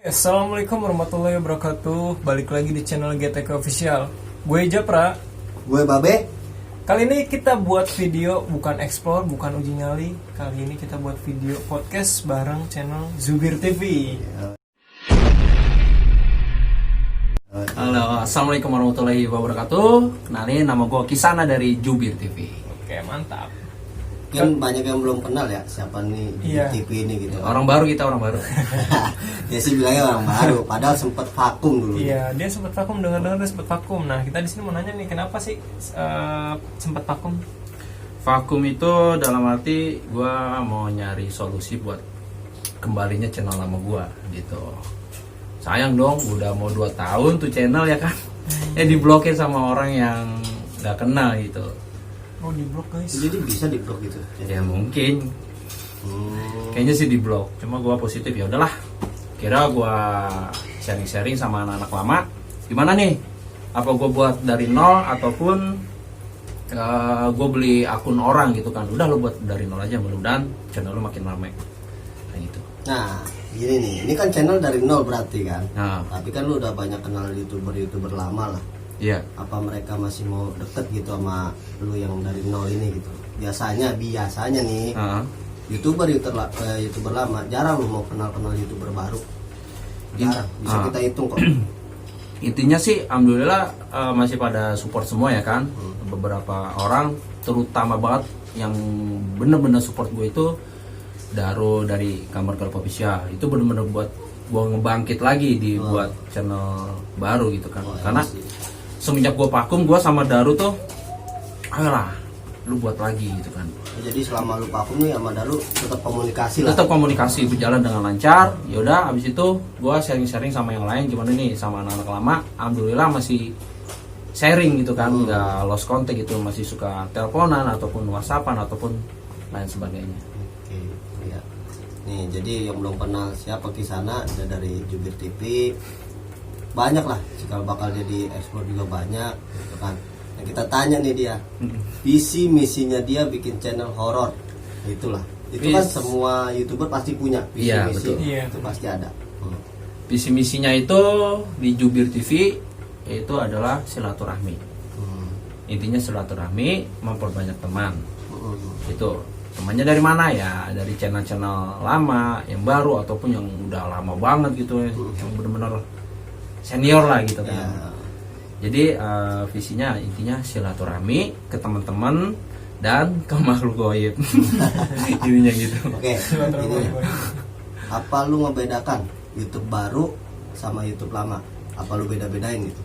Assalamualaikum warahmatullahi wabarakatuh. Balik lagi di channel GTK Official. Gue Japra. Gue Babe. Kali ini kita buat video bukan explore, bukan uji nyali. Kali ini kita buat video podcast bareng channel Zubir TV. Halo, assalamualaikum warahmatullahi wabarakatuh. Kenalin, nama gue Kisana dari Jubir TV. Oke, mantap. Kan banyak yang belum kenal ya siapa nih Iya. TV ini gitu. Orang baru, kita orang baru. Dia sih bilangnya orang baru, padahal sempet vakum dulu. Iya, dia sempat vakum, dengar-dengar dia sempat vakum. Nah, kita di sini mau nanya nih, kenapa sih sempat vakum? Vakum itu dalam arti gue mau nyari solusi buat kembalinya channel lama gue gitu. Sayang dong, udah mau 2 tahun tuh channel ya kan. Diblokir sama orang yang gak kenal gitu. Oh, di blok guys. Jadi bisa di blok gitu. Ya mungkin, Hmm. kayaknya sih diblok. Cuma gue positif, ya udahlah. Kira gue sharing-sharing sama anak-anak lama. Gimana nih? Apa gue buat dari nol ataupun gue beli akun orang gitu kan? Udah lo buat dari nol aja, mudah-mudahan channel lo makin rame. Kayak gitu. Nah, gini nih, ini kan channel dari nol berarti kan. Nah, Tapi kan lu udah banyak kenal YouTuber lama lah. iya. Apa mereka masih mau deket gitu sama lu yang dari nol ini gitu? Biasanya nih YouTuber lama jarang lu mau kenal YouTuber baru. Jarang, bisa kita hitung kok. Intinya sih, alhamdulillah masih pada support semua ya kan. Beberapa orang, terutama banget yang bener-bener support gue itu Daro dari Kamar Gelap Official. Itu bener-bener buat gue ngebangkit lagi di buat channel baru gitu kan. Karena semenjak gue vakum, gue sama Daru tuh, ayolah, lu buat lagi gitu kan. Jadi selama lu vakum nih sama Daru tetap komunikasi lah. Tetap komunikasi berjalan dengan lancar. Yaudah, abis itu gue sharing-sharing sama yang lain gimana nih sama anak-anak lama. Alhamdulillah masih sharing gitu kan, nggak lost contact gitu, masih suka teleponan ataupun whatsappan ataupun lain sebagainya. Oke, ya. Nih, jadi yang belum kenal siapa Kisana, ada dari Jubir TV. Banyak lah, cikal bakal jadi explore juga banyak gitu kan. Yang kita tanya nih dia, visi misinya dia bikin channel horor. Itulah. Itu kan semua YouTuber pasti punya visi Iya, misi. betul. Iya. Itu pasti ada. Visi misinya itu di Jubir TV itu adalah silaturahmi. Intinya silaturahmi, memperbanyak teman. Itu temannya dari mana ya? Dari channel-channel lama, yang baru ataupun yang udah lama banget gitu, yang benar-benar senior lah gitu kan. Ya. Jadi visinya intinya silaturahmi ke teman-teman dan ke makhluk gaib. Intinya gitu. Oke, ini apa lu ngebedakan YouTube baru sama YouTube lama? Apa lu beda-bedain gitu?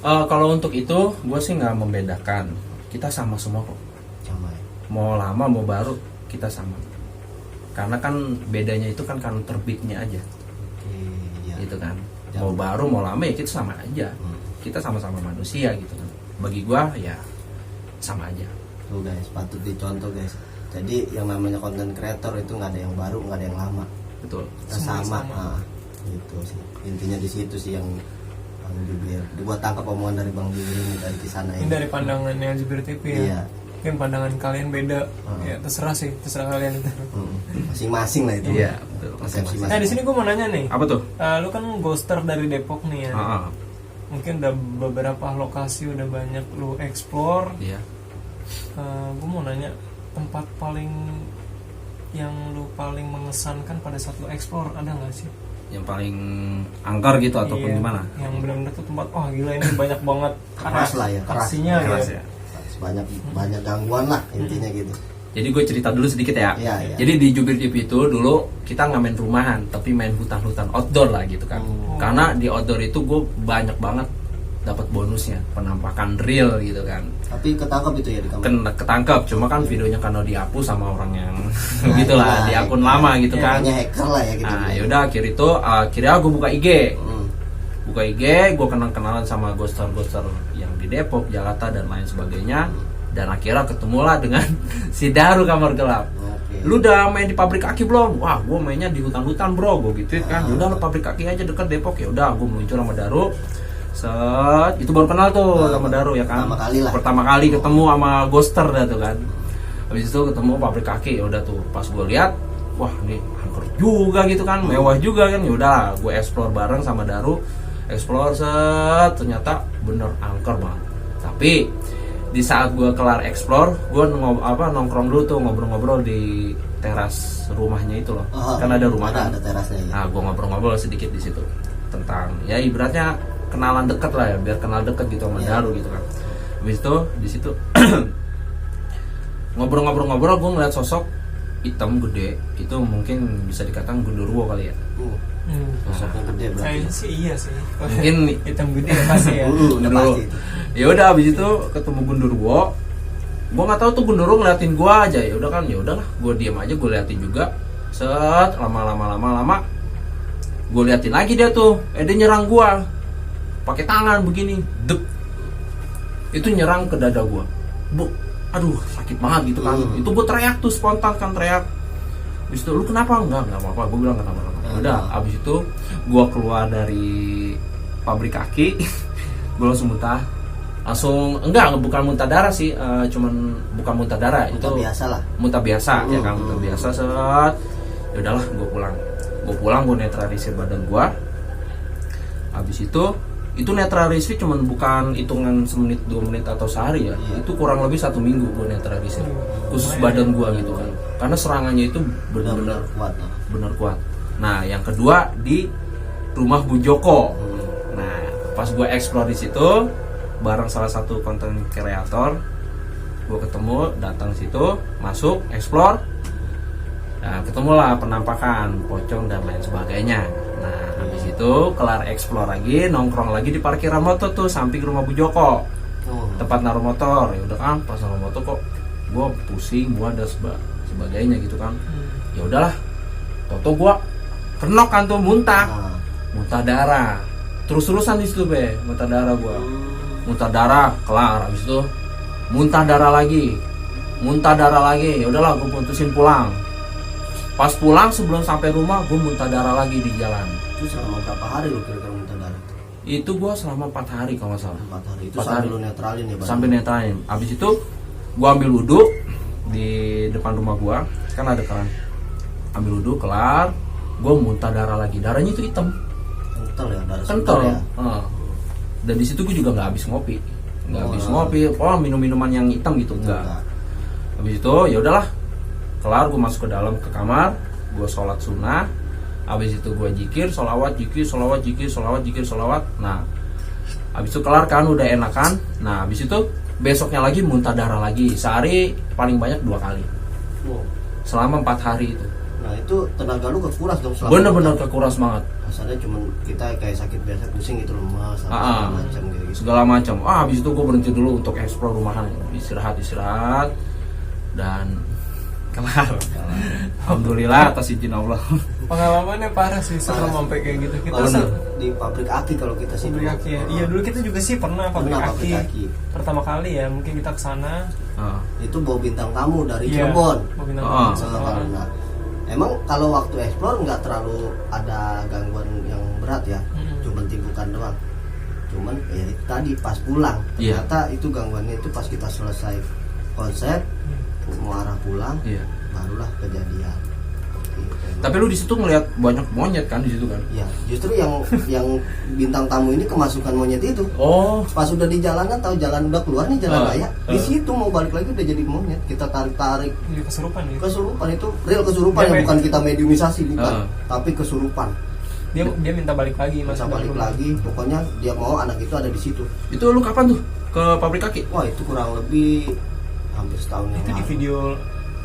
Kalau untuk itu, gue sih nggak membedakan. Kita sama semua kok. Sama ya. Mau lama mau baru kita sama. Karena kan bedanya itu kan karena terbitnya aja, Oke, ya. gitu kan. Mau baru mau lama ya kita sama aja. Kita sama-sama manusia gitu kan. Bagi gua ya sama aja. Tuh guys, patut dicontoh guys. Jadi yang namanya konten creator itu nggak ada yang baru, nggak ada yang lama. Betul. Kita sama. Nah, gitu sih. Intinya di situ sih yang Bang Jubir. Gua tangkap omongan dari Bang Jubir ini dari Kisana Ini ini. dari pandangannya Zubir TV ya. Iya. Mungkin pandangan kalian beda. Ya, terserah sih, terserah kalian itu. Masing-masing lah itu. Iya, betul. Persepsi Nah, di sini gue mau nanya nih. Apa tuh? Lu kan ghoster dari Depok nih ya. Ah, Mungkin udah beberapa lokasi udah banyak lu explore. iya. Gue mau nanya, tempat paling yang lu paling mengesankan pada saat lu explore ada nggak sih? Yang paling angker gitu ataupun Iya, gimana? Yang benar-benar tuh tempat, wah gila ini banyak banget Keras lah ya, keras. aksinya Keras ya. ya. Banyak gangguan lah intinya gitu. Jadi gue cerita dulu sedikit ya. Iya, iya. Jadi di Jubir TV itu dulu kita nggak main rumahan, tapi main hutan-hutan outdoor lah gitu kan. Karena di outdoor itu gue banyak banget dapat bonusnya, penampakan real gitu kan. Tapi ketangkap itu ya di kamera. Ketangkap, cuma kan videonya karena dihapus sama orang yang gitulah di akun lama gitu kan. Namanya hacker lah ya gitu. Nah yaudah akhir itu akhirnya gue buka IG. Buka IG, gue kenalan sama ghoster-ghoster yang di Depok, Jakarta dan lain sebagainya. Dan akhirnya ketemulah dengan si Daru Kamar Gelap. Oke. Lu udah main di pabrik kaki belum? Wah, gue mainnya di hutan-hutan bro, gue gituin kan. Udah lu pabrik kaki aja dekat Depok ya. Udah, gue meluncur sama Daru. Set, itu baru kenal tuh sama Daru ya kan. Pertama kali lah. Pertama kali ketemu sama ghoster dah tuh kan. Habis itu ketemu pabrik kaki, ya udah tuh pas gue lihat, wah ini angker juga gitu kan, mewah juga kan. Yaudah gue explore bareng sama Daru, explore set, ternyata bener angker banget. Tapi di saat gue kelar explore, gue nongkrong dulu tuh, ngobrol-ngobrol di teras rumahnya itu loh. Kan ada rumah kan, ada terasnya ya. nah gue ngobrol-ngobrol sedikit di situ tentang ya ibaratnya kenalan deket lah ya, biar kenal deket gitu sama Daru gitu kan. Habis itu di situ ngobrol-ngobrol gue ngeliat sosok hitam gede, itu mungkin bisa dikatakan Gundurwo kali ya. Sosok yang gede berarti. Kayaknya sih iya sih. Mungkin Hitam gede ya pasti ya. Udah Gundurwo. pasti itu. Ya udah abis itu ketemu Gundurwo, gue nggak tahu tuh Gundurwo ngeliatin gue aja. Ya udah kan, ya udahlah, gue diam aja, gue liatin juga. Set, lama gue liatin lagi dia tuh, dia nyerang gue pakai tangan begini, dep, itu nyerang ke dada gue, aduh sakit banget gitu kan. Itu gue teriak tuh, spontan kan teriak. Abis itu, lu kenapa? Enggak apa-apa, gue bilang kenapa. Udah, abis itu gue keluar dari pabrik kaki, gue langsung muntah. Bukan muntah darah sih, cuman bukan muntah darah, Muntah itu biasa lah. muntah biasa ya kan, muntah biasa. Set, ya udahlah, gue pulang, gue netralisir badan gue. Habis itu netralisir cuman bukan hitungan semenit, 2 menit atau sehari ya. Itu kurang lebih 1 minggu gue netralisir khusus badan gue gitu kan, karena serangannya itu benar-benar kuat. benar kuat. Nah yang kedua di rumah Bu Joko. Nah pas gue explore di situ bareng salah satu konten kreator, gue ketemu, datang situ, masuk explore. Nah, ketemulah penampakan pocong dan lain sebagainya. Nah, habis itu kelar explore lagi, nongkrong lagi di parkiran motor tuh samping rumah Bu Joko. Tempat naruh motor. Ya udah kan, pas naruh motor kok gue pusing, gue ada sebagainya gitu kan. Ya udahlah. Toto gue kenok kan tuh, muntah darah. Terus-terusan di situ be, muntah darah gue. Muntah darah, kelar. Habis itu muntah darah lagi. Ya udahlah, gue putusin pulang. Pas pulang sebelum sampai rumah gue muntah darah lagi di jalan. Itu selama berapa hari lu kira-kira muntah darah? Itu gue selama 4 hari kalau nggak salah. 4 hari. Itu 4 sampai hari. lu netralin ya? Sampai netralin. Abis itu gue ambil wudhu di depan rumah gue, kan ada keran. Ambil wudhu, kelar, gue muntah darah lagi. Darahnya itu hitam. Kental ya, darah Kental segar ya. Dan di situ gue juga nggak habis ngopi. Minum-minuman yang hitam gitu enggak. Habis itu ya udahlah, kelar gue masuk ke dalam ke kamar, gue sholat sunnah. Habis itu gue zikir, sholawat. Nah, habis itu kelar kan, udah enakan. Nah, habis itu besoknya lagi muntah darah lagi. Sehari paling banyak 2 kali. Selama 4 hari itu. Nah itu tenaga lu kekuras dong selama. Bener-bener kekuras banget. Asalnya cuma kita kayak sakit biasa, pusing gitu, lemas segala macam gitu. Segala macam. Habis itu gue berhenti dulu untuk explore rumahan, istirahat dan kelar. Alhamdulillah atas izin Allah. Pengalamannya parah sih, serem sampai kayak gitu. Kita Di pabrik aki kalau kita sih. pabrik aki ya. Iya dulu kita juga sih pernah pabrik aki. aki. Pertama kali ya, mungkin kita kesana. Itu bawa bintang tamu dari Iya, Cirebon. bawa bintang tamu. Nah, emang kalau waktu explore nggak terlalu ada gangguan yang berat ya, cuma timbukan doang. Cuman ya tadi pas pulang ternyata itu gangguannya itu pas kita selesai konsep mau arah pulang, barulah kejadian. Tapi lu di situ ngelihat banyak monyet kan di situ kan? Ya, justru yang bintang tamu ini kemasukan monyet itu. Oh, Pas udah di jalanan, tahu jalan udah keluar nih jalan raya, di situ mau balik lagi udah jadi monyet. Kita tarik-tarik. Ini kesurupan gitu. Kesurupan itu real kesurupan Dia ya, bukan kita mediumisasi bukan, tapi kesurupan. Dia minta balik lagi, Masa balik lagi, pokoknya dia mau anak itu ada di situ. itu lu kapan tuh ke pabrik kaki? Wah itu kurang lebih hampir setahun yang Itu di lalu. video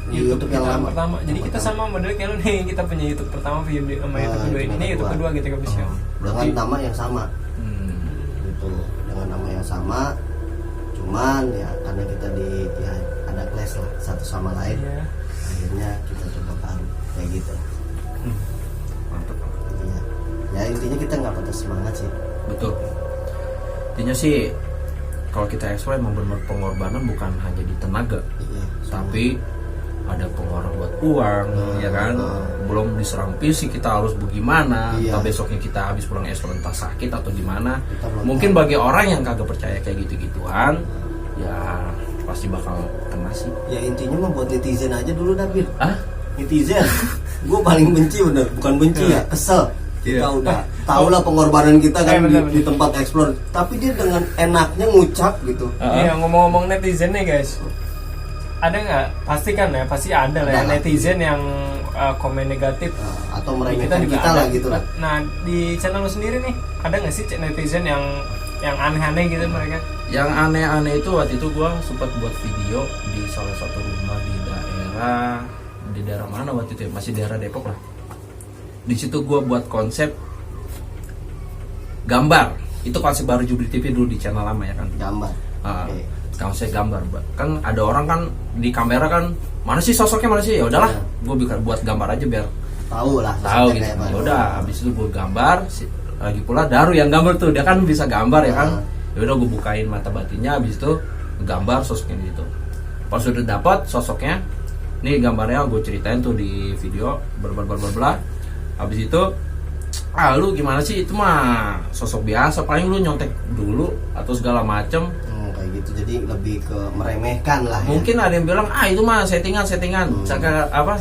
Di YouTube yang kita lama. pertama. Jadi Yang kita pertama. sama modelnya kayak lu nih, kita punya YouTube pertama, video sama YouTube kedua ini YouTube kedua gitu kan bisa. Dengan nama yang sama, gitu, dengan nama yang sama. Cuman ya karena kita ya ada clash lah satu sama lain, Iya. akhirnya kita coba baru kayak gitu. Mantap. Iya. Ya intinya kita nggak patah semangat sih. Betul. Intinya sih kalau kita explore emang benar pengorbanan bukan hanya di tenaga, Iya. tapi ada pengeluaran buat uang, ya kan? Belum diserang fisik, kita harus bagaimana? Iya. Entah besoknya kita habis pulang explore entah sakit atau gimana. Kita belum Mungkin tahu. bagi orang yang kagak percaya kayak gitu-gituan, ya pasti bakal kena sih. Ya intinya mah buat netizen aja dulu David. Ah? Netizen gue paling benci bukan benci ya, kesel. Kita Iya. udah tahu lah pengorbanan kita kan bener, di tempat explore, tapi dia dengan enaknya ngucap gitu. Iya, ngomong-ngomong netizen nih guys, ada nggak? Pasti kan ya, pasti ada lah ya, Ada lah. netizen yang komen negatif. Atau Di meremehkan juga kita ada. lah gitu lah. Nah, di channel lu sendiri nih, ada nggak sih netizen yang aneh-aneh gitu mereka? Yang aneh-aneh itu waktu itu gue sempat buat video di salah satu rumah di daerah mana waktu itu ya? Masih daerah Depok lah. Di situ gue buat konsep gambar. Itu konsep baru Jubir TV dulu di channel lama ya kan. Gambar. Oke. Konsep gambar. Kan ada orang kan di kamera kan, mana sih sosoknya, mana sih, ya udahlah, gue buat gambar aja biar Tahu lah. tahu sosoknya gitu. kayak Ya mana. udah, habis itu gue gambar. Lagi pula Daru yang gambar tuh, dia kan bisa gambar ya kan. Ya udah gue bukain mata batinnya, habis itu gambar sosoknya gitu. Pas udah dapat sosoknya, nih gambarnya gue ceritain tuh di video bla. Habis itu, lu gimana sih, itu mah sosok biasa, paling lu nyontek dulu atau segala macem. Kayak gitu, jadi lebih ke meremehkan lah ya. Mungkin ada yang bilang itu mah settingan.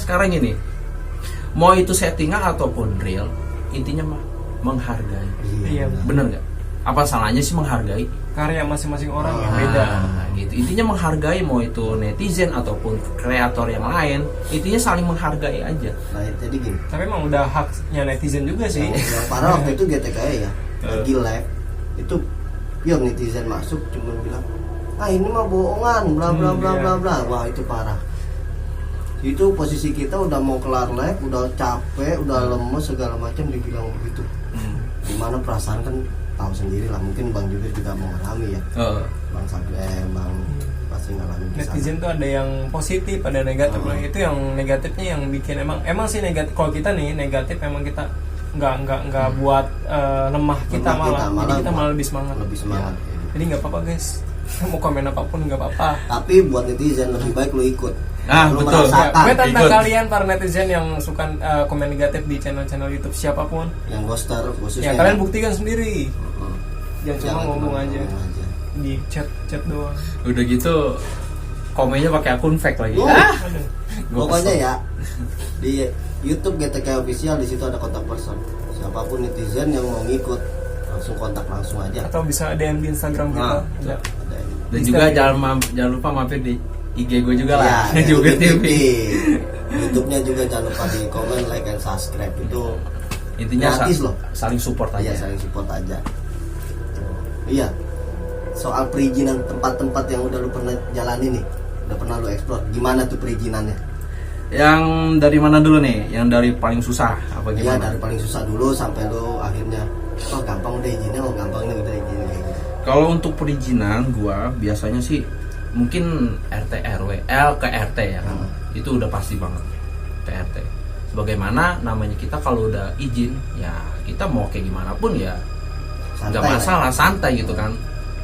Sekarang ini, mau itu settingan ataupun real, intinya mah menghargai. Iya. Bener nggak? Apa salahnya sih menghargai? Karya masing-masing orang yang beda. Gitu. Intinya menghargai, mau itu netizen ataupun kreator yang lain, intinya saling menghargai aja. Nah, jadi gini. Tapi emang udah haknya netizen juga sih. Yang parah waktu itu GTKE ya, lagi live itu pure netizen masuk cuma bilang, ini mah bohongan, bla bla bla iya. bla bla. Wah, itu parah. Itu posisi kita udah mau kelar live, udah capek, udah lemes segala macam dibilang begitu. Gimana perasaan kan tahu sendiri lah, mungkin Bang Jubir juga mengalami ya. Bang Sabre, Bang pasti ngalamin di sana. Netizen tuh ada yang positif, ada negatif. Nah, itu yang negatifnya yang bikin emang sih negatif. Kalau kita nih negatif, emang kita nggak buat lemah kita, malah. Jadi kita malah lebih semangat. Lebih semangat. Jadi nggak apa-apa guys, mau komen apapun nggak apa-apa. Tapi buat netizen lebih baik lu ikut. Lu Betul. merasakan. Gue tantang ikut. kalian para netizen yang suka komen negatif di channel YouTube siapapun. Yang ghoster Ya khususnya. kalian buktikan sendiri. Mm-mm. Jangan cuma ngomong aja di chat doang. Udah gitu, komennya pakai akun fake lagi. Aduh. Gua Pokoknya kesel. ya di YouTube GTK official, di situ ada kontak person. Siapapun netizen yang mau ngikut langsung kontak langsung aja. Atau bisa DM di Instagram kita. Nah, Ada. ada yang Dan Bisa juga di- jangan lupa mampir di IG gue juga lah, ya, Jubir TV. YouTube-nya juga jangan lupa di komen, like, and subscribe. Itu Intinya gratis loh. saling support aja. Iya, saling support aja. Iya. Soal perizinan tempat-tempat yang udah lu pernah jalani nih, udah pernah lu explore, gimana tuh perizinannya? Yang dari mana dulu nih? Yang dari paling susah apa Iya, gimana? dari paling susah dulu sampai lu akhirnya gampang udah izinnya, gampang ini udah izin kayak gitu. Kalau untuk perizinan gua biasanya sih mungkin RT RW L ke RT ya kan. Itu udah pasti banget ke RT. Sebagaimana namanya kita kalau udah izin ya kita mau kayak gimana pun ya nggak Santai lah. masalah, santai gitu kan.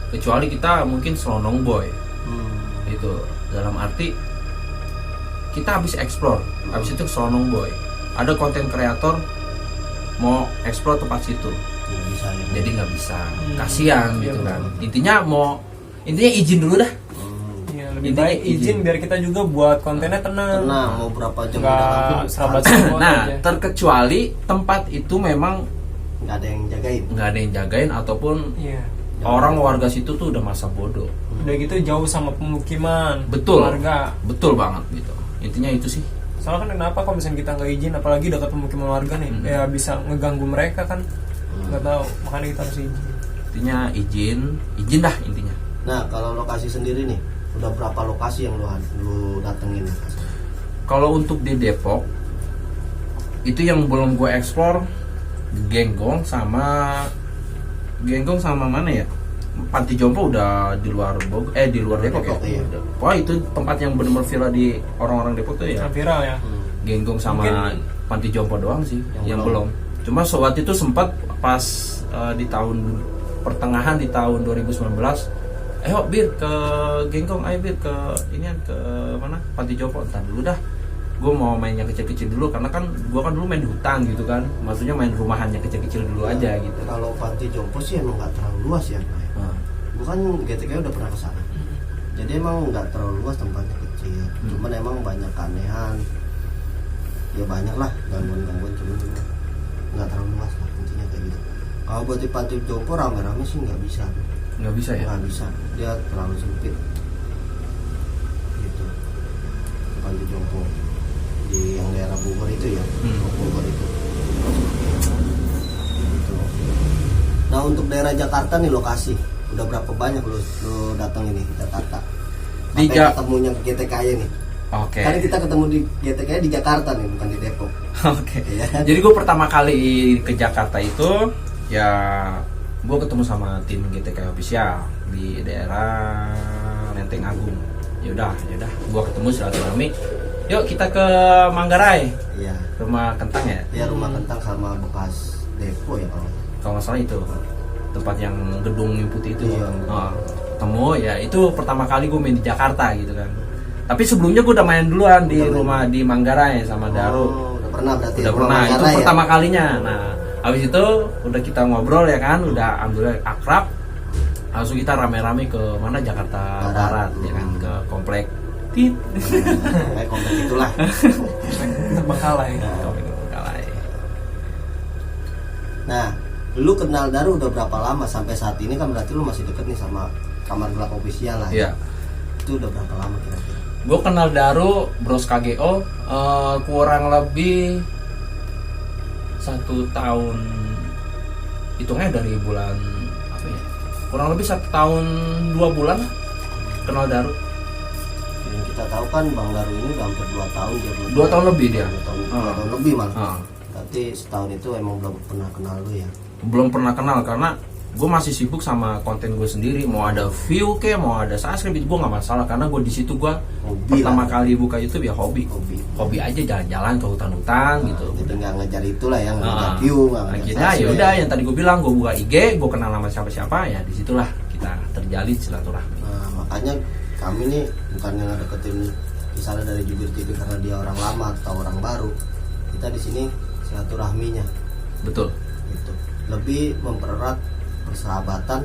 Kecuali kita mungkin selonong boy. Itu dalam arti kita habis explore, habis itu selonong boy. Ada konten kreator mau explore tempat situ, Nggak bisa ya. jadi nggak bisa, kasihan Iya, gitu betul. kan. Intinya izin dulu dah. Iya, lebih Intinya baik izin biar kita juga buat kontennya tenang. Tenang, mau berapa jam di Nggak dalam serabat-serabat Nah, aja. terkecuali tempat itu memang nggak ada yang jagain. nggak ada yang jagain ataupun Iya. orang warga situ tuh udah masa bodoh. Udah gitu jauh sama pemukiman. Betul. Warga. Betul banget gitu. Intinya itu sih. Soalnya kan kenapa kalau misalnya kita nggak izin, apalagi dekat pemukiman warga nih, ya bisa ngeganggu mereka kan. Nggak tahu, makanya kita harus izin. Intinya izin dah intinya. Nah, kalau lokasi sendiri nih, udah berapa lokasi yang lu datengin? Kalau untuk di Depok itu yang belum gue explore Genggong sama mana ya? Panti Jompo udah di luar di luar Depok ya. Depok, iya. Wah, itu tempat yang benar-benar viral di orang-orang Depok tuh ya. Yang viral ya. Genggong sama Mungkin- Panti Jompo doang sih yang Yang belum. Cuma saat itu sempat pas di tahun pertengahan di tahun 2019, ayo Bir ke Genggong, ayo Bir ke ke mana? Panti Jompo. Entar dulu dah. Gue mau main yang kecil-kecil dulu karena kan gue kan dulu main di hutan gitu kan. Maksudnya main rumahan yang kecil-kecil dulu aja gitu. Kalau Panti Jompo sih emang nggak terlalu luas ya. Nah, Bukan GTK udah pernah ke sana. Jadi emang nggak terlalu luas, tempatnya kecil. Cuman emang banyak keanehan. ya banyak lah gangguan cuma nggak terlalu luas lah intinya kayak gitu. Kalau buat di Panti Jompo rame-rame sih nggak bisa ya nggak bisa, dia terlalu sempit gitu. Panti Jompo di yang daerah Bogor itu ya, Bogor itu gitu. Nah untuk daerah Jakarta nih lokasi udah berapa banyak lo datang ini Jakarta? Ketemunya ke GTKY nih. Oke. Karena kita ketemu di GTKY di Jakarta nih, bukan di Depok. Oke. Ya. Jadi gue pertama kali ke Jakarta itu ya gue ketemu sama tim GTKY official di daerah Lenteng Agung. Yaudah, gue ketemu silaturahmi. Yuk kita ke Manggarai. Iya. Rumah Kentang ya? Iya, rumah Kentang sama bekas depo ya Kalau nggak salah itu tempat yang gedung yang putih itu. Iya. Ketemu ya itu pertama kali gue main di Jakarta gitu kan. Tapi sebelumnya gue udah main duluan di rumah di Manggarai sama Daru. Udah pernah berarti. Udah pernah, itu pertama kalinya. Nah, habis itu udah kita ngobrol ya kan, udah alhamdulillah akrab. Langsung kita rame-rame ke mana Jakarta Barat ya kan, ke komplek Tit. Kayak komplek itulah. Terbengkalai. Komplek Terbengkalai. Nah, lu kenal Daru udah berapa lama sampai saat ini kan berarti lu masih deket nih sama Kamar Gelap official lah. Iya. Itu udah berapa lama kira-kira? Gue kenal Daru Bros KGO kurang lebih 1 tahun, hitungnya dari bulan apa ya, kurang lebih 1 tahun 2 bulan kenal Daru. Yang kita tahu kan Bang Daru ini udah hampir 2 tahun dia. 2 tahun lebih dia. 2 tahun lebih malah. Ah. Berarti setahun itu emang belum pernah kenal lu ya? Belum pernah kenal karena gue masih sibuk sama konten gue sendiri. Mau ada view ke, mau ada subscribe itu gue nggak masalah karena gue di situ gue pertama kali buka YouTube ya hobi aja, jalan-jalan ke hutan-hutan gitu. Jadi nggak ngejar itulah ya, nggak ngejar view, nggak ngejar akhirnya ya udah yang tadi gue bilang, gue buka IG, gue kenal sama siapa-siapa ya, disitulah kita terjalin silaturahmi. Nah, makanya kami nih bukannya ngedeketin misalnya dari Jubir TV karena dia orang lama atau orang baru, kita di sini silaturahminya Betul. gitu, lebih mempererat persahabatan,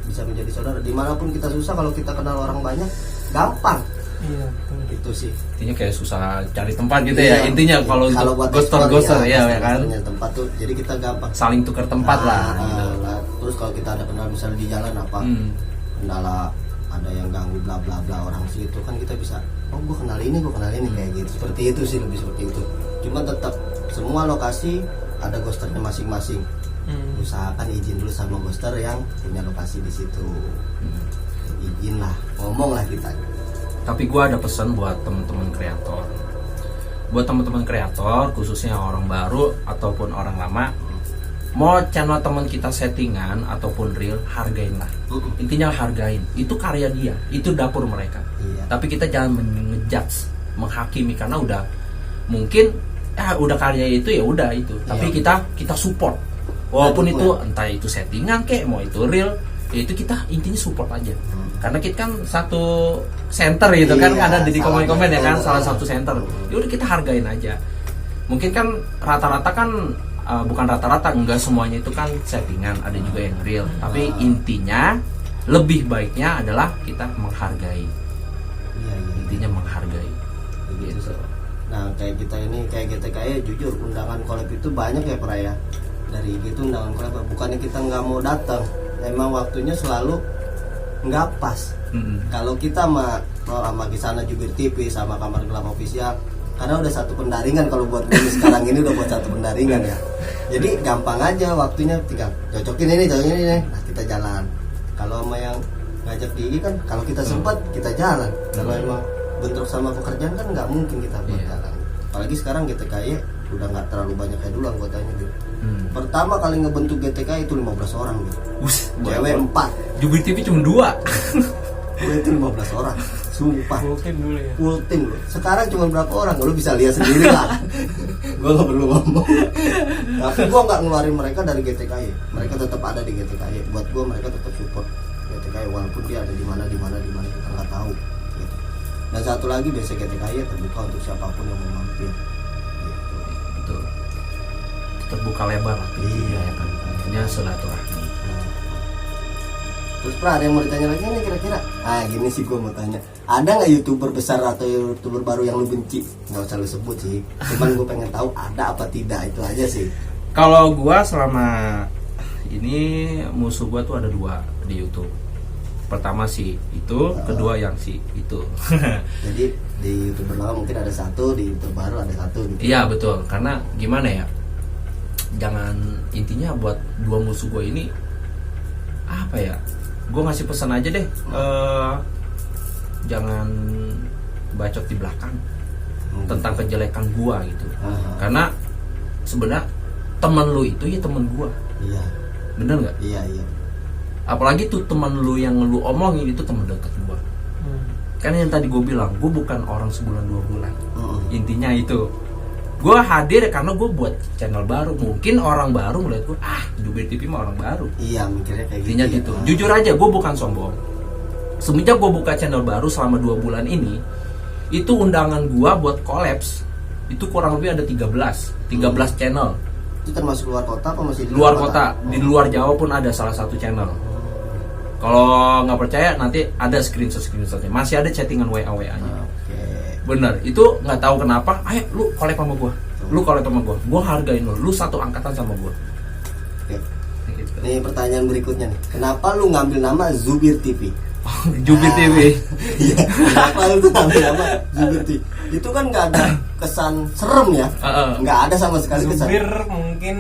bisa menjadi saudara. Dimanapun kita susah, kalau kita kenal orang banyak gampang. Iya. Itu sih Intinya kayak susah cari tempat gitu ya. Intinya kalau buat ghoster ya kan. Tempat tuh jadi kita gampang Saling tukar tempat lah. Gitu. Terus kalau kita ada kenal misalnya di jalan apa kendala, ada yang ganggu bla bla bla orang situ kan kita bisa, oh gue kenal ini kayak gitu. Seperti itu sih, lebih seperti itu. Cuma tetap semua lokasi ada ghosternya masing-masing. Usahakan izin dulu sama ghoster yang punya lokasi di situ. Izin lah, ngomong lah kita. Tapi gue ada pesan buat teman-teman kreator. Buat teman-teman kreator, khususnya orang baru ataupun orang lama, mau channel teman kita settingan ataupun real, hargain lah. Intinya hargain. Itu karya dia, itu dapur mereka. Iya. Tapi kita jangan ngejudge, menghakimi karena udah mungkin udah karya itu ya udah itu. Tapi kita support. Walaupun itu entah itu settingan kek, mau itu real, ya itu kita intinya support aja. Karena kita kan satu center gitu kan, ada di komen-komen ya kan, salah satu center. Ya udah kita hargain aja. Mungkin kan rata-rata kan bukan rata-rata, enggak semuanya itu kan settingan, ada juga yang real. Tapi intinya lebih baiknya adalah kita menghargai. Iya. Intinya menghargai. Gitu. Nah kayak kita ini, kayak GTKY jujur undangan collab itu banyak ya Praya. Dari gitu undangan collab, bukannya kita nggak mau datang, emang waktunya selalu nggak pas. Kalau kita sama Kisana Jubir TV sama Kamar Gelap official, karena udah satu pendaringan. Kalau buat gue sekarang ini udah buat satu pendaringan ya, jadi gampang aja waktunya, tinggal cocokin ini. Nah kita jalan. Kalau sama yang ngajak di kan, kalau kita sempat kita jalan. Kalau emang bentrok sama pekerjaan kan nggak mungkin kita buat jalan. Apalagi sekarang GTKY udah nggak terlalu banyak kayak dulu anggotanya gitu. Pertama kali ngebentuk GTKY itu 15 orang gitu. Cewek 4. Jubir TV cuma 2. Gue itu 15 orang. Sumpah. Full team dulu ya. Full team loh. Sekarang cuma berapa orang? Lu bisa lihat sendiri lah. Gue nggak perlu ngomong. Tapi gue nggak ngeluarin mereka dari GTKY. Mereka tetap ada di GTKY. Buat gue mereka tetap support GTKY walaupun dia ada di mana kita nggak tahu. Gitu. Dan satu lagi, biasa GTKY terbuka untuk siapapun yang mau mampir. Gitu. Betul. Terbuka lebar lah. Iya. Ya kan. Intinya silaturahmi. Terus Pra, ada yang mau ditanya lagi nih kira-kira? Ah gini sih gue mau tanya, ada nggak YouTuber besar atau YouTuber baru yang lu benci? Nggak usah lu sebut sih, cuman gue pengen tahu ada apa tidak, itu aja sih. Kalau gua selama ini musuh gua tuh ada 2 di YouTube. Pertama si itu, kedua yang si itu. Jadi di YouTuber lama mungkin ada 1, di YouTuber baru ada 1 gitu. Iya betul, karena gimana ya? Jangan, intinya buat 2 musuh gua ini apa ya? Gue ngasih pesan aja deh, jangan bacot di belakang tentang kejelekan gua gitu. Karena sebenarnya teman lu itu ya teman gua, Iya. bener nggak? Iya. Apalagi tuh teman lu yang lu omongin itu teman dekat gua. Kan yang tadi gue bilang, gue bukan orang sebulan 2 bulan. Intinya itu, gue hadir karena gue buat channel baru. Mungkin orang baru ngeliat gue, Jubir TV mah orang baru. Iya, mikirnya kayak Intinya gitu. gitu. Jujur aja, gue bukan sombong. Semenjak gue buka channel baru selama 2 bulan ini, itu undangan gue buat collabs itu kurang lebih ada 13 channel. Itu termasuk luar kota apa masih di Luar kota, di luar Jawa pun ada salah satu channel. Kalau nggak percaya nanti ada screenshotnya. Masih ada chattingan WA-nya. Oke. Bener, itu nggak tahu kenapa. Ayo lu collab sama gua. Lu collab sama gua. Gua hargain lu satu angkatan sama gua. Oke. Gitu. Nih pertanyaan berikutnya nih. Kenapa lu ngambil nama Zubir TV? Jubir TV. Iya. Kenapa lu tuh ngambil nama Zubir TV? Itu kan nggak ada kesan serem ya? Nggak ada sama sekali kesan. Zubir mungkin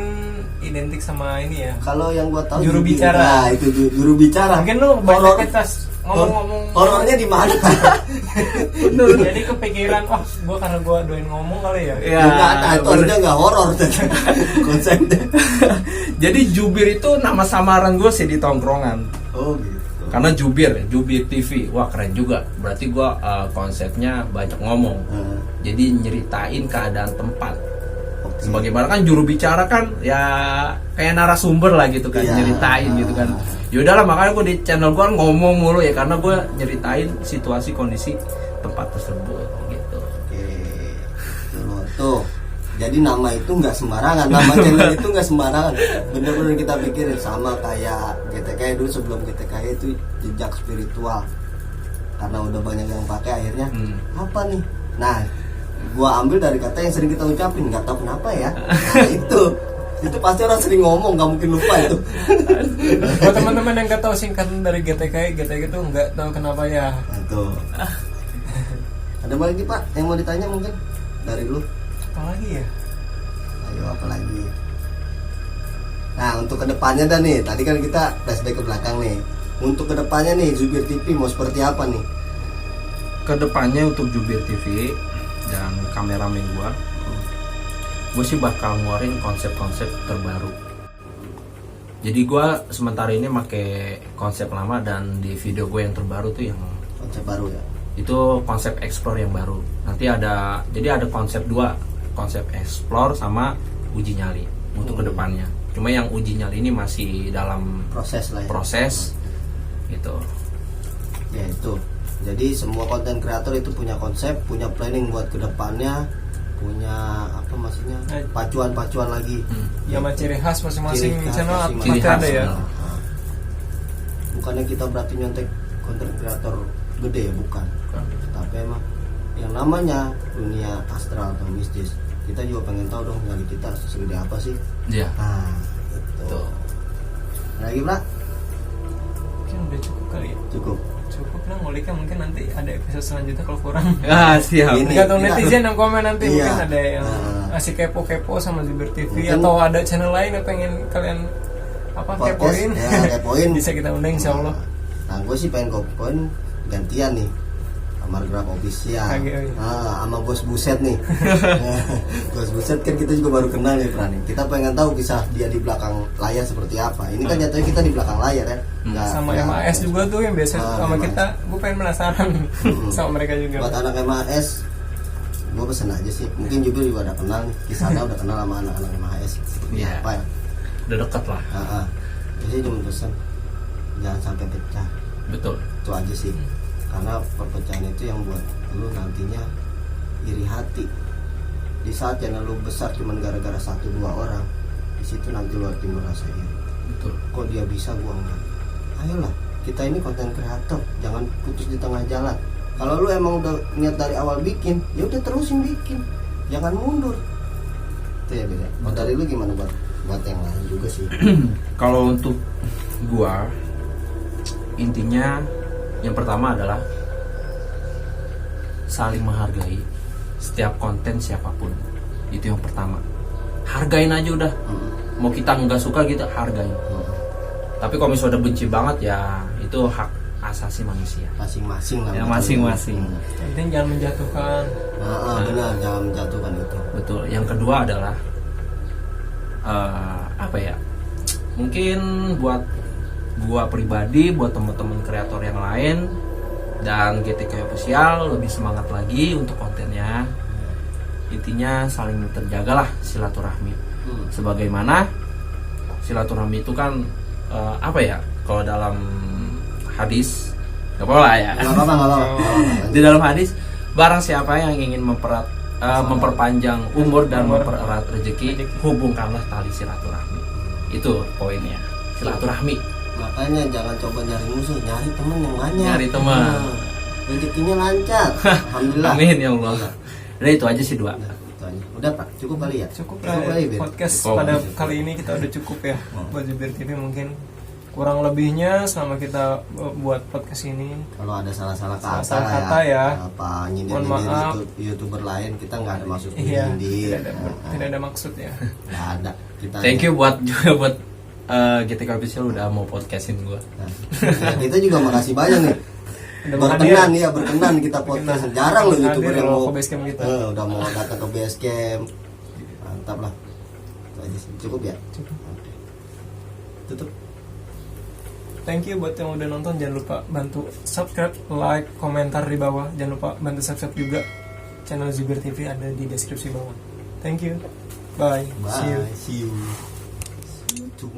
identik sama ini ya. Kalau yang gua tahu Juru Zubir. bicara. Nah, itu juru bicara. Mungkin lu Horor- banyak tas ngomong-ngomong. Horornya di mana? Jadi kepikiran, gua karena gua doain ngomong kali ya. Ya, Nggak ada, itu harusnya nggak horor konsepnya. Jadi Jubir itu nama samaran gue sih di tongkrongan. Oh gitu. Karena Jubir TV. Wah keren juga. Berarti gue konsepnya banyak ngomong. Jadi nyeritain keadaan tempat. Sebagaimana kan juru bicara kan ya kayak narasumber lah gitu kan, Iya. nyeritain gitu kan. Yaudahlah, makanya gue di channel gue ngomong mulu ya, karena gue nyeritain situasi kondisi tempat tersebut gitu. Oke. Tuh. Jadi nama itu nggak sembarangan, nama channel itu nggak sembarangan. Bener-bener kita pikirin sama kayak GTK dulu, sebelum GTK itu jejak spiritual. Karena udah banyak yang pakai, akhirnya apa nih? Nah, gua ambil dari kata yang sering kita ucapin, nggak tahu kenapa ya. Nah, itu pasti orang sering ngomong, nggak mungkin lupa itu. Buat teman-teman yang nggak tahu singkatan dari GTK itu nggak tahu kenapa ya. Nah, tuh. Ada apa lagi Pak yang mau ditanya mungkin dari lu? Apalagi ya? Ayo apa lagi? Nah untuk kedepannya dah nih, tadi kan kita flashback ke belakang nih. Untuk kedepannya nih Zubir TV mau seperti apa nih? Kedepannya untuk Jubir TV dan kameramen gue sih bakal ngeluarin konsep-konsep terbaru. Jadi gue sementara ini pakai konsep lama, dan di video gue yang terbaru tuh yang Konsep baru ya? itu konsep explore yang baru. Nanti ada, jadi ada konsep 2, konsep explore sama uji nyali untuk kedepannya. Cuma yang uji nyali ini masih dalam Proses lah ya? proses gitu. Ya itu. Jadi semua konten kreator itu punya konsep, punya planning buat kedepannya, punya apa maksudnya pacuan-pacuan lagi. Ya sama ciri khas masing-masing Ciri khas channel masing-masing. pasti ada ya. Nah, bukannya kita berarti nyontek konten kreator gede ya, bukan. Tapi emang yang namanya dunia astral atau mistis, kita juga pengen tahu dong nyali kita segede apa sih. Iya. Nah itu. Tuh. Lagi Pak? Mungkin udah cukup kali ya. Cukup. Cukup lah, nguliknya mungkin nanti ada episode selanjutnya kalau kurang. Siap. Ini Tergantung kita- netizen yang komen nanti. Iya. Mungkin ada yang ngasih kepo-kepo sama Zubir TV, atau ada channel lain yang pengen kalian Podcast, kepoin. ya, kepoin. Bisa kita undang insya Allah. Nah gue sih pengen kepoin gantian nih sama Gerak Official, Oke. sama Bos Buset nih. Bos Buset kan kita juga baru kenal nih Prani. Kita pengen tahu kisah dia di belakang layar seperti apa. Ini kan jatuhnya kita di belakang layar ya. Sama MAS juga tuh yang biasa sama MAS. kita. Gue pengen penasaran sama mereka juga. Buat anak MAS, gue pesen aja sih. Mungkin juga udah kenal nih. Kisahnya udah kenal sama anak-anak MAS. Seperti Iya. apa ya? Udah deket lah. Jadi cuma pesan jangan sampai pecah. Betul. Itu aja sih. Karena perpecahan itu yang buat lu nantinya iri hati. Di saat channel lu besar cuman gara-gara 1-2 orang, di situ nanti lu timbul rasa iri. Betul. Kok dia bisa, gua enggak? Ayolah, kita ini konten kreator, jangan putus di tengah jalan. Kalau lu emang udah niat dari awal bikin, ya udah terusin bikin, jangan mundur. Itu ya beda. Kalau dari lu gimana buat yang lain juga sih? Kalau untuk gua, intinya yang pertama adalah saling menghargai setiap konten siapapun. Itu yang pertama. Hargain aja udah. Mau kita nggak suka gitu, hargain. Tapi kalau misalnya udah benci banget ya itu hak asasi manusia. Masing-masing lah. Ya masing-masing. Yang penting jangan menjatuhkan. Benar, jangan menjatuhkan itu. Betul. Yang kedua adalah apa ya? Mungkin buat gua pribadi, buat teman-teman kreator yang lain dan GTK Official lebih semangat lagi untuk kontennya. Intinya saling terjagalah silaturahmi. Sebagaimana silaturahmi itu kan apa ya? Kalau dalam hadis, nggak apa-apa ya. Nggak apa-apa. Di dalam hadis, barang siapa yang ingin memperpanjang umur dan mempererat rezeki, hubungkanlah tali silaturahmi. Itu poinnya, silaturahmi. Makanya jangan coba nyari musuh, nyari teman yang banyak. Nyari teman. Rezekinya lancar. Alhamdulillah. Amin ya Allah. Udah itu aja sih dua. Itu aja. Udah Pak, cukup kali ya? Cukup lah ya. Bir? Podcast Cukup. pada kali ini kita udah cukup ya buat Jubir TV. Mungkin kurang lebihnya selama kita buat podcast ini, Kalau ada salah-salah kata, Salah kata ya. Apa Mohon nyindir-nyindir maaf. YouTuber lain, kita nggak ada maksud iya, nyindir. tidak ada maksud ya. Nggak ada. Kita Thank you buat juga buat GTK Official udah mau podcastin gua. Nah, ya, kita juga makasih banyak nih. Berkenan kita podcast. Jarang loh YouTuber yang mau ke basecamp kita. udah mau datang ke basecamp. Mantap lah. Itu aja sih. Cukup ya? Cukup. Oke. Tutup. Thank you buat yang udah nonton. Jangan lupa bantu subscribe, like, komentar di bawah. Jangan lupa bantu subscribe juga channel Jubir TV, ada di deskripsi bawah. Thank you. Bye. Bye. See you. See you.